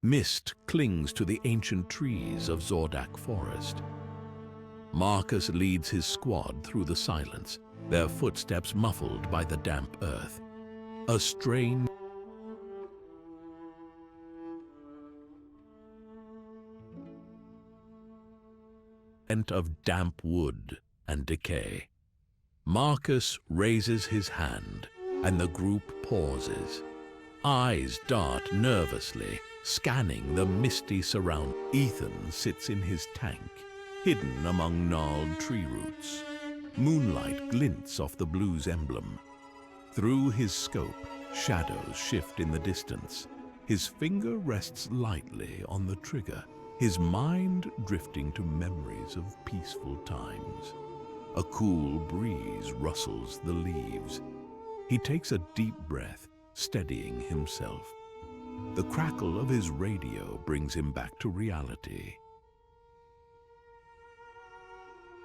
Mist clings to the ancient trees of Zordak Forest. Marcus leads his squad through the silence, their footsteps muffled by the damp earth. A strange scent of damp wood and decay. Marcus raises his hand, and the group pauses. Eyes dart nervously, scanning the misty surround. Ethan sits in his tank, hidden among gnarled tree roots. Moonlight glints off the blue's emblem. Through his scope, shadows shift in the distance. His finger rests lightly on the trigger, his mind drifting to memories of peaceful times. A cool breeze rustles the leaves. He takes a deep breath, steadying himself. The crackle of his radio brings him back to reality.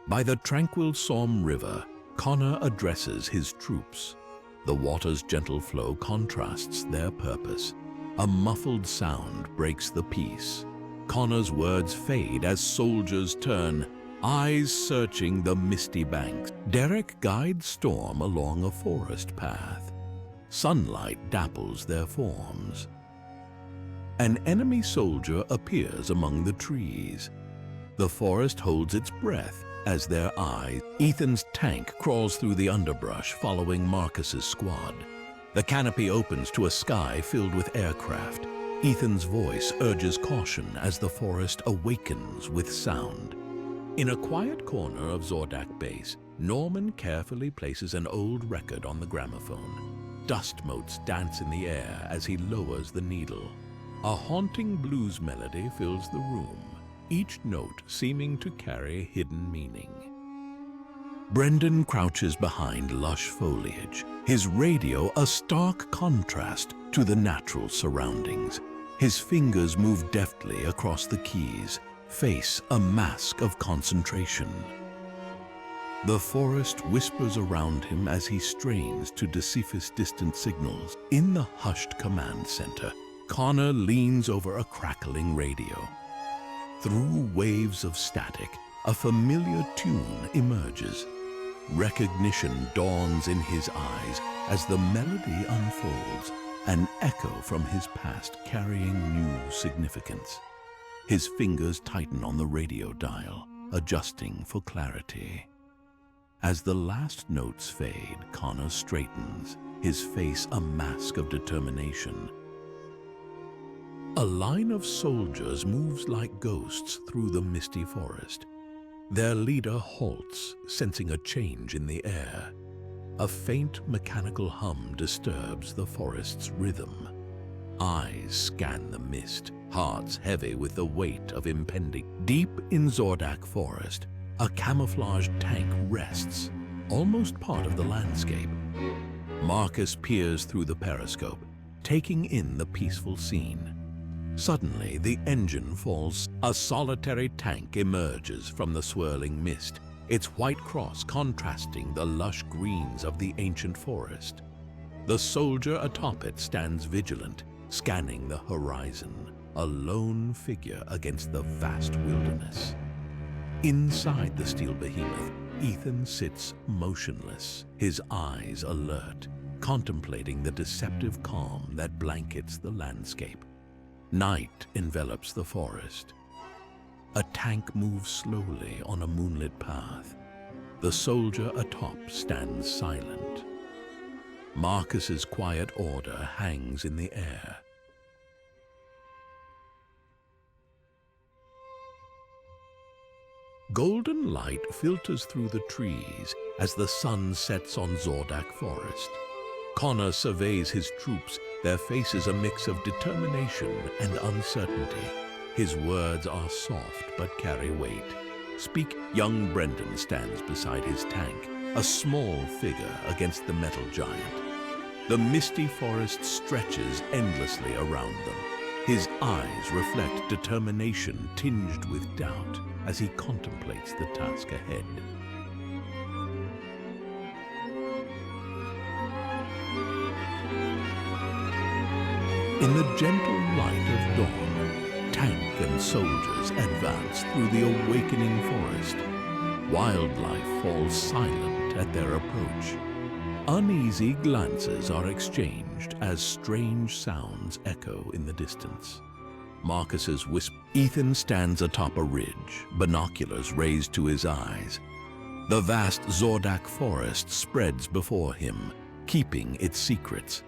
By the tranquil Somme River, Connor addresses his troops. The water's gentle flow contrasts their purpose. A muffled sound breaks the peace. Connor's words fade as soldiers turn, eyes searching the misty banks. Derek guides Storm along a forest path. Sunlight dapples their forms. An enemy soldier appears among the trees. The forest holds its breath as their eyes. Ethan's tank crawls through the underbrush following Marcus's squad. The canopy opens to a sky filled with aircraft. Ethan's voice urges caution as the forest awakens with sound. In a quiet corner of Zordak Base, Norman carefully places an old record on the gramophone. Dust motes dance in the air as he lowers the needle. A haunting blues melody fills the room, each note seeming to carry hidden meaning. Brendan crouches behind lush foliage, his radio a stark contrast to the natural surroundings. His fingers move deftly across the keys, face a mask of concentration. The forest whispers around him as he strains to decipher distant signals. In the hushed command center, Connor leans over a crackling radio. Through waves of static, a familiar tune emerges. Recognition dawns in his eyes as the melody unfolds, an echo from his past carrying new significance. His fingers tighten on the radio dial, adjusting for clarity. As the last notes fade, Connor straightens, his face a mask of determination. A line of soldiers moves like ghosts through the misty forest. Their leader halts, sensing a change in the air. A faint mechanical hum disturbs the forest's rhythm. Eyes scan the mist, hearts heavy with the weight of impending. Deep in Zordak Forest, a camouflaged tank rests, almost part of the landscape. Marcus peers through the periscope, taking in the peaceful scene. Suddenly, the engine falls. A solitary tank emerges from the swirling mist, its white cross contrasting the lush greens of the ancient forest. The soldier atop it stands vigilant, scanning the horizon, a lone figure against the vast wilderness. Inside the steel behemoth, Ethan sits motionless, his eyes alert, contemplating the deceptive calm that blankets the landscape. Night envelops the forest. A tank moves slowly on a moonlit path. The soldier atop stands silent. Marcus's quiet order hangs in the air. Golden light filters through the trees as the sun sets on Zordak Forest. Connor surveys his troops, their faces a mix of determination and uncertainty. His words are soft but carry weight. Speak. Young Brendan stands beside his tank, a small figure against the metal giant. The misty forest stretches endlessly around them. His eyes reflect determination tinged with doubt as he contemplates the task ahead. In the gentle light of dawn, tank and soldiers advance through the awakening forest. Wildlife falls silent at their approach. Uneasy glances are exchanged as strange sounds echo in the distance. Marcus's whisper. Ethan stands atop a ridge, binoculars raised to his eyes. The vast Zordak Forest spreads before him, keeping its secrets.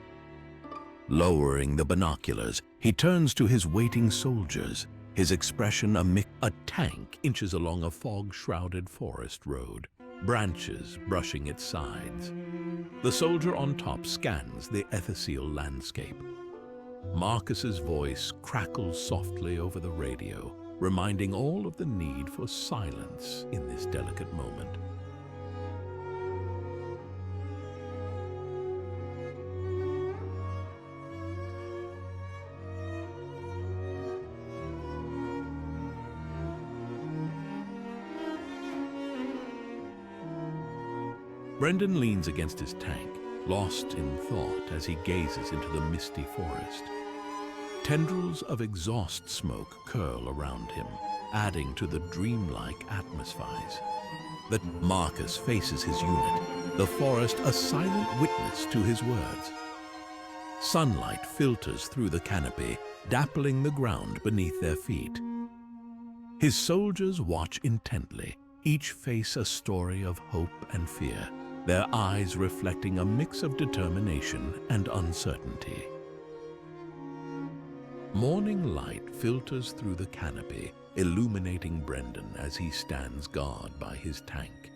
Lowering the binoculars, he turns to his waiting soldiers, his expression a tank inches along a fog-shrouded forest road, branches brushing its sides. The soldier on top scans the ethereal landscape. Marcus's voice crackles softly over the radio, reminding all of the need for silence in this delicate moment. Brendan leans against his tank, lost in thought as he gazes into the misty forest. Tendrils of exhaust smoke curl around him, adding to the dreamlike atmospheres. Marcus faces his unit, the forest a silent witness to his words. Sunlight filters through the canopy, dappling the ground beneath their feet. His soldiers watch intently, each face a story of hope and fear, their eyes reflecting a mix of determination and uncertainty. Morning light filters through the canopy, illuminating Brendan as he stands guard by his tank.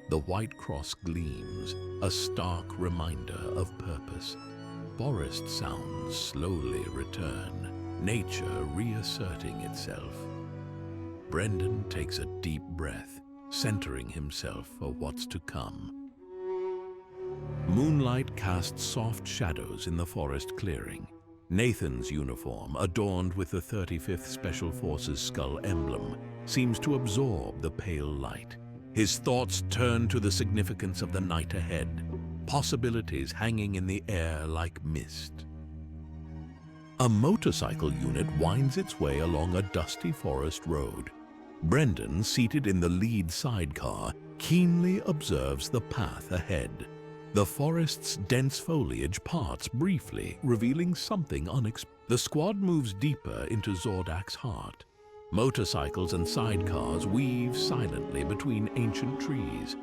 The white cross gleams, a stark reminder of purpose. Forest sounds slowly return, nature reasserting itself. Brendan takes a deep breath, centering himself for what's to come. Moonlight casts soft shadows in the forest clearing. Nathan's uniform, adorned with the 35th Special Forces skull emblem, seems to absorb the pale light. His thoughts turn to the significance of the night ahead, possibilities hanging in the air like mist. A motorcycle unit winds its way along a dusty forest road. Brendan, seated in the lead sidecar, keenly observes the path ahead. The forest's dense foliage parts briefly, revealing something unexpected. The squad moves deeper into Zordak's heart. Motorcycles and sidecars weave silently between ancient trees.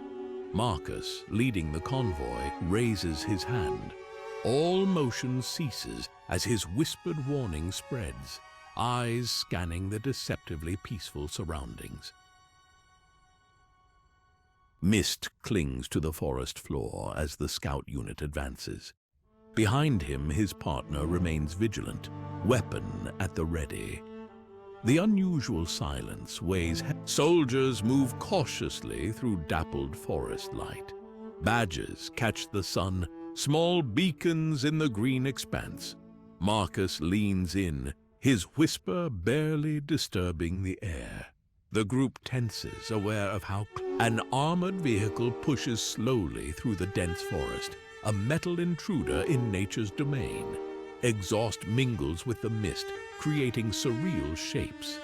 Marcus, leading the convoy, raises his hand. All motion ceases as his whispered warning spreads, eyes scanning the deceptively peaceful surroundings. Mist clings to the forest floor as the scout unit advances. Behind him, his partner remains vigilant, weapon at the ready. The unusual silence weighs. Soldiers move cautiously through dappled forest light. Badgers catch the sun, small beacons in the green expanse. Marcus leans in, his whisper barely disturbing the air. The group tenses, aware of how an armored vehicle pushes slowly through the dense forest, a metal intruder in nature's domain. Exhaust mingles with the mist, creating surreal shapes.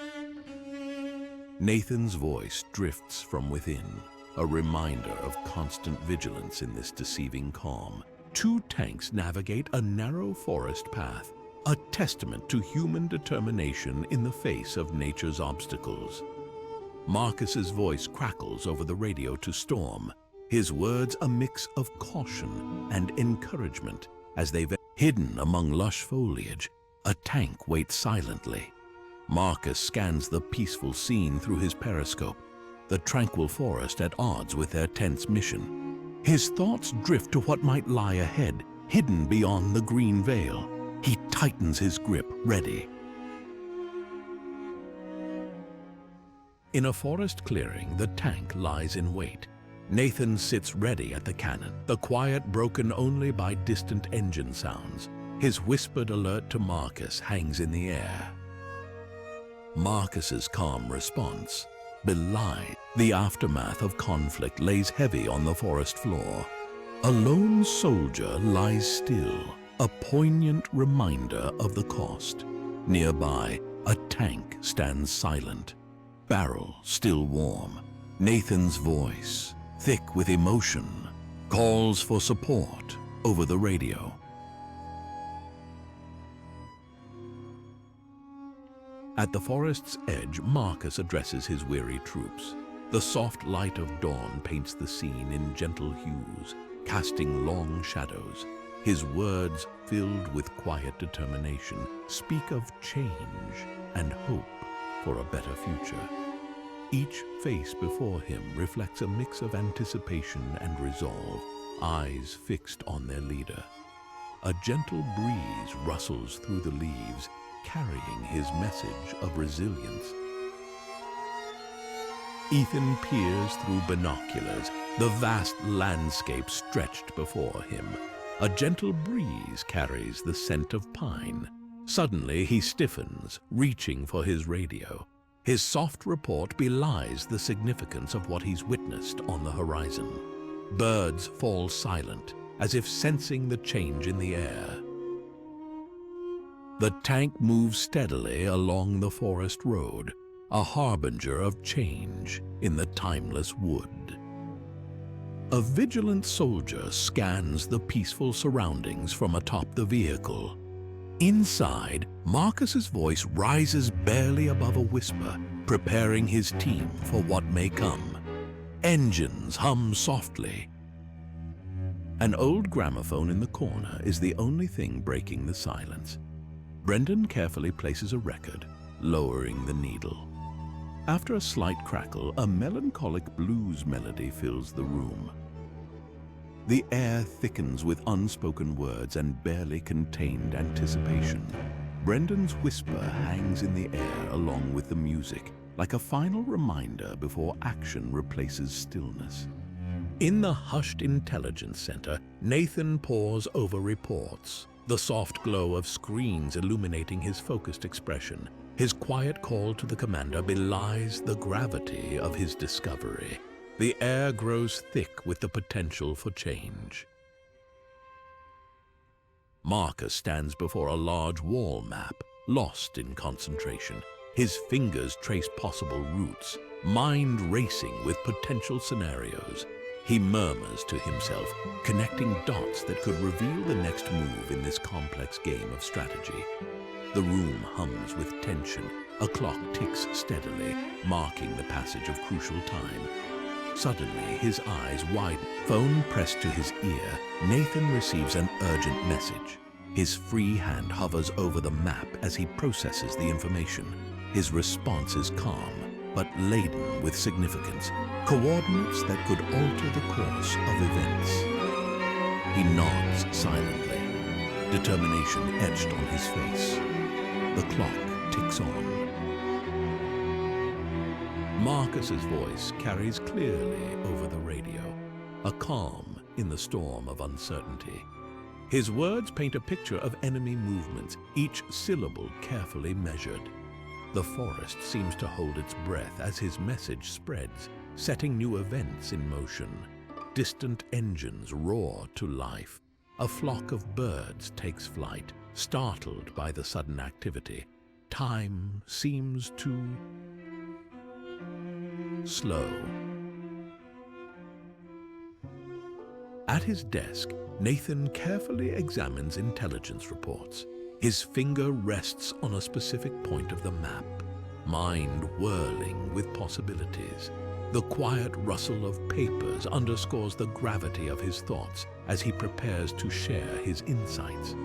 Nathan's voice drifts from within, a reminder of constant vigilance in this deceiving calm. Two tanks navigate a narrow forest path, a testament to human determination in the face of nature's obstacles. Marcus's voice crackles over the radio to Storm, his words a mix of caution and encouragement as they hidden among lush foliage. A tank waits silently. Marcus scans the peaceful scene through his periscope, the tranquil forest at odds with their tense mission. His thoughts drift to what might lie ahead, hidden beyond the green veil. He tightens his grip, ready. In a forest clearing, the tank lies in wait. Nathan sits ready at the cannon, the quiet broken only by distant engine sounds. His whispered alert to Marcus hangs in the air. Marcus's calm response belies. The aftermath of conflict lays heavy on the forest floor. A lone soldier lies still, a poignant reminder of the cost. Nearby, a tank stands silent, barrel still warm. Nathan's voice, thick with emotion, calls for support over the radio. At the forest's edge, Marcus addresses his weary troops. The soft light of dawn paints the scene in gentle hues, casting long shadows. His words, filled with quiet determination, speak of change and hope for a better future. Each face before him reflects a mix of anticipation and resolve, eyes fixed on their leader. A gentle breeze rustles through the leaves, carrying his message of resilience. Ethan peers through binoculars, the vast landscape stretched before him. A gentle breeze carries the scent of pine. Suddenly he stiffens, reaching for his radio. His soft report belies the significance of what he's witnessed on the horizon. Birds fall silent, as if sensing the change in the air. The tank moves steadily along the forest road, a harbinger of change in the timeless wood. A vigilant soldier scans the peaceful surroundings from atop the vehicle. Inside, Marcus's voice rises barely above a whisper, preparing his team for what may come. Engines hum softly. An old gramophone in the corner is the only thing breaking the silence. Brendan carefully places a record, lowering the needle. After a slight crackle, a melancholic blues melody fills the room. The air thickens with unspoken words and barely contained anticipation. Brendan's whisper hangs in the air along with the music, like a final reminder before action replaces stillness. In the hushed intelligence center, Nathan pores over reports, the soft glow of screens illuminating his focused expression. His quiet call to the commander belies the gravity of his discovery. The air grows thick with the potential for change. Marcus stands before a large wall map, lost in concentration. His fingers trace possible routes, mind racing with potential scenarios. He murmurs to himself, connecting dots that could reveal the next move in this complex game of strategy. The room hums with tension. A clock ticks steadily, marking the passage of crucial time. Suddenly, his eyes widen. Phone pressed to his ear, Nathan receives an urgent message. His free hand hovers over the map as he processes the information. His response is calm, but laden with significance, coordinates that could alter the course of events. He nods silently, determination etched on his face. The clock ticks on. Marcus's voice carries clearly over the radio, a calm in the storm of uncertainty. His words paint a picture of enemy movements, each syllable carefully measured. The forest seems to hold its breath as his message spreads, setting new events in motion. Distant engines roar to life. A flock of birds takes flight, startled by the sudden activity. Time seems to slow. At his desk, Nathan carefully examines intelligence reports. His finger rests on a specific point of the map, mind whirling with possibilities. The quiet rustle of papers underscores the gravity of his thoughts as he prepares to share his insights.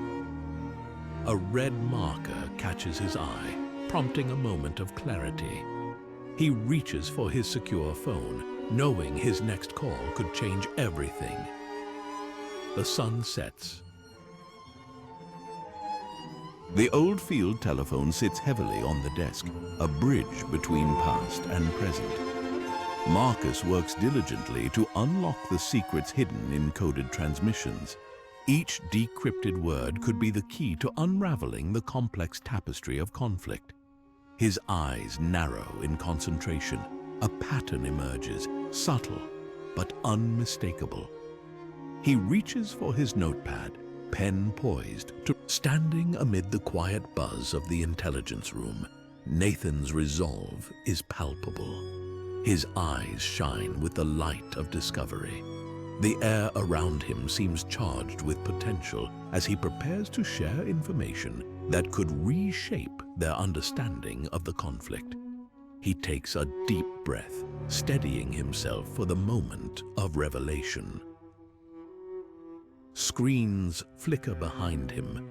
A red marker catches his eye, prompting a moment of clarity. He reaches for his secure phone, knowing his next call could change everything. The sun sets. The old field telephone sits heavily on the desk, a bridge between past and present. Marcus works diligently to unlock the secrets hidden in coded transmissions. Each decrypted word could be the key to unraveling the complex tapestry of conflict. His eyes narrow in concentration. A pattern emerges, subtle but unmistakable. He reaches for his notepad, pen poised, standing amid the quiet buzz of the intelligence room. Nathan's resolve is palpable. His eyes shine with the light of discovery. The air around him seems charged with potential as he prepares to share information that could reshape their understanding of the conflict. He takes a deep breath, steadying himself for the moment of revelation. Screens flicker behind him.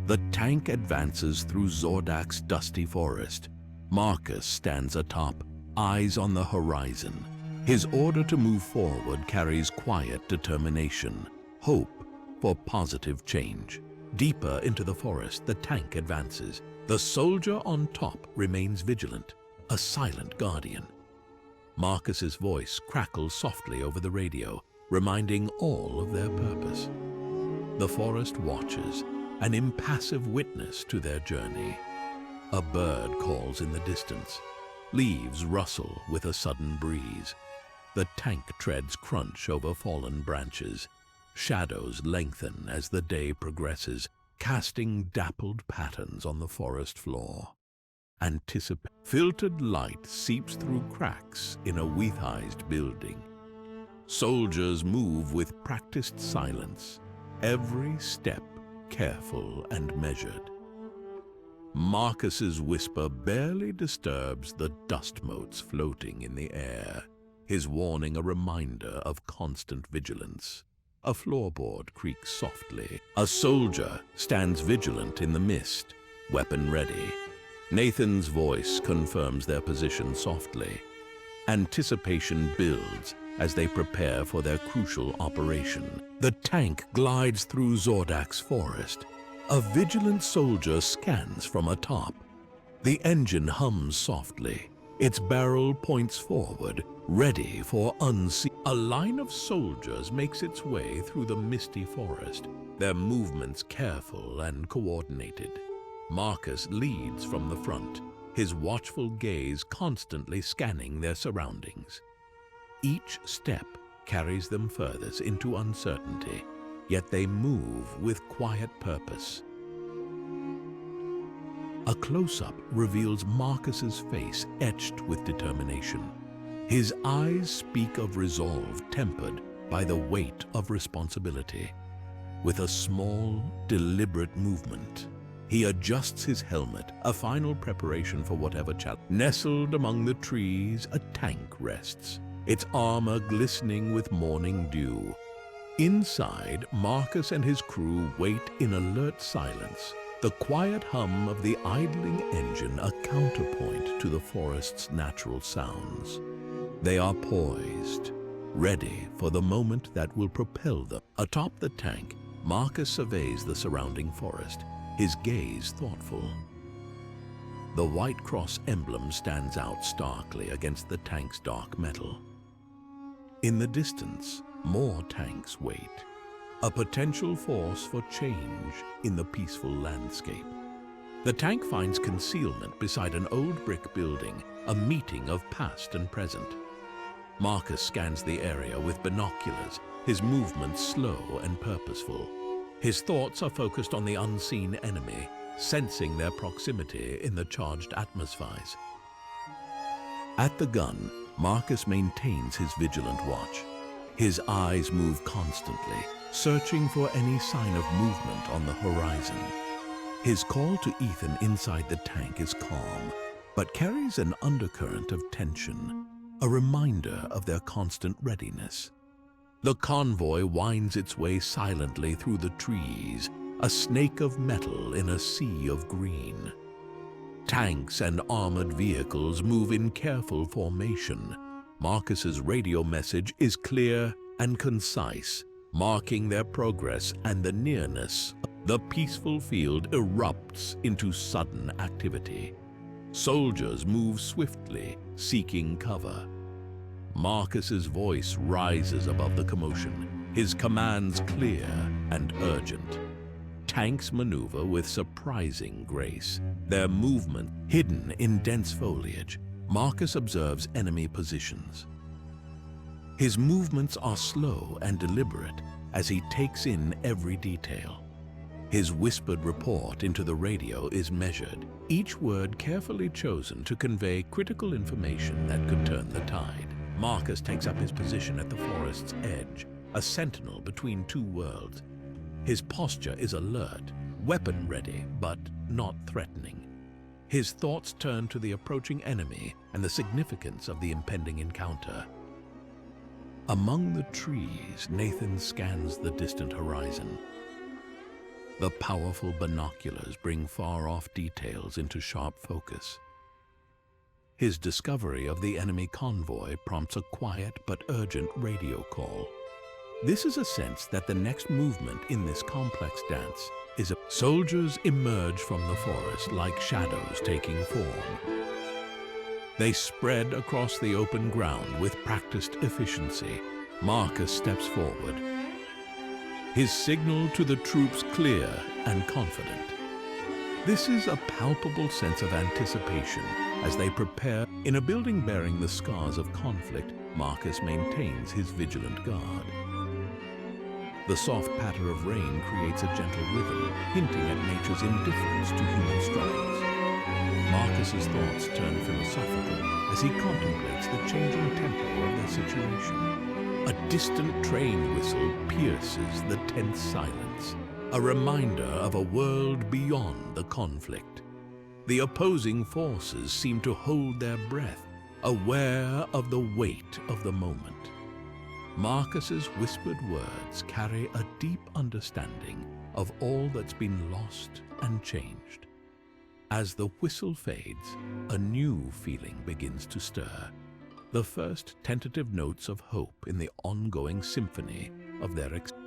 The tank advances through Zordak's dusty forest. Marcus stands atop, eyes on the horizon. His order to move forward carries quiet determination, hope for positive change. Deeper into the forest, the tank advances. The soldier on top remains vigilant, a silent guardian. Marcus's voice crackles softly over the radio, reminding all of their purpose. The forest watches, an impassive witness to their journey. A bird calls in the distance. Leaves rustle with a sudden breeze. The tank treads crunch over fallen branches. Shadows lengthen as the day progresses, casting dappled patterns on the forest floor. Filtered light seeps through cracks in a weatheized building. Soldiers move with practiced silence, every step careful and measured. Marcus's whisper barely disturbs the dust motes floating in the air, his warning a reminder of constant vigilance. A floorboard creaks softly. A soldier stands vigilant in the mist, weapon ready. Nathan's voice confirms their position softly. Anticipation builds as they prepare for their crucial operation. The tank glides through Zordak's forest. A vigilant soldier scans from atop. The engine hums softly. Its barrel points forward, ready for unseen. A line of soldiers makes its way through the misty forest, their movements careful and coordinated. Marcus leads from the front, his watchful gaze constantly scanning their surroundings. Each step carries them furthest into uncertainty, yet they move with quiet purpose. A close-up reveals Marcus's face etched with determination. His eyes speak of resolve tempered by the weight of responsibility. With a small, deliberate movement, he adjusts his helmet, a final preparation for whatever challenge. Nestled among the trees, a tank rests, its armor glistening with morning dew. Inside, Marcus and his crew wait in alert silence, the quiet hum of the idling engine a counterpoint to the forest's natural sounds. They are poised, ready for the moment that will propel them. Atop the tank, Marcus surveys the surrounding forest, his gaze thoughtful. The White Cross emblem stands out starkly against the tank's dark metal. In the distance, more tanks wait, a potential force for change in the peaceful landscape. The tank finds concealment beside an old brick building, a meeting of past and present. Marcus scans the area with binoculars, his movements slow and purposeful. His thoughts are focused on the unseen enemy, sensing their proximity in the charged atmospheres. At the gun, Marcus maintains his vigilant watch. His eyes move constantly, searching for any sign of movement on the horizon. His call to Ethan inside the tank is calm, but carries an undercurrent of tension, a reminder of their constant readiness. The convoy winds its way silently through the trees, a snake of metal in a sea of green. Tanks and armored vehicles move in careful formation. Marcus's radio message is clear and concise, marking their progress and the nearness. The peaceful field erupts into sudden activity. Soldiers move swiftly, seeking cover. Marcus's voice rises above the commotion, his commands clear and urgent. Tanks maneuver with surprising grace, their movement hidden in dense foliage. Marcus observes enemy positions. His movements are slow and deliberate as he takes in every detail. His whispered report into the radio is measured, each word carefully chosen to convey critical information that could turn the tide. Marcus takes up his position at the forest's edge, a sentinel between two worlds. His posture is alert, weapon-ready, but not threatening. His thoughts turn to the approaching enemy and the significance of the impending encounter. Among the trees, Nathan scans the distant horizon. The powerful binoculars bring far-off details into sharp focus. His discovery of the enemy convoy prompts a quiet but urgent radio call. This is a sense that the next movement in this complex dance is soldiers emerge from the forest like shadows taking form. They spread across the open ground with practiced efficiency. Marcus steps forward, his signal to the troops clear and confident. This is a palpable sense of anticipation as they prepare. In a building bearing the scars of conflict, Marcus maintains his vigilant guard. The soft patter of rain creates a gentle rhythm, hinting at nature's indifference to human struggles. Marcus's thoughts turn philosophical as he contemplates the changing tempo of their situation. A distant train whistle pierces the tense silence, a reminder of a world beyond the conflict. The opposing forces seem to hold their breath, aware of the weight of the moment. Marcus's whispered words carry a deep understanding of all that's been lost and changed. As the whistle fades, a new feeling begins to stir, the first tentative notes of hope in the ongoing symphony of their experience.